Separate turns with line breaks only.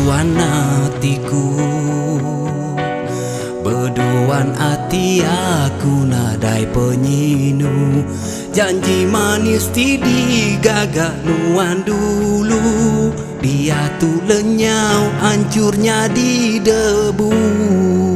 beduan hatiku, beduan hati aku nadai penyinu. Janji manis ti digagak nuan dulu, dia tu lenyau hancurnya di debu.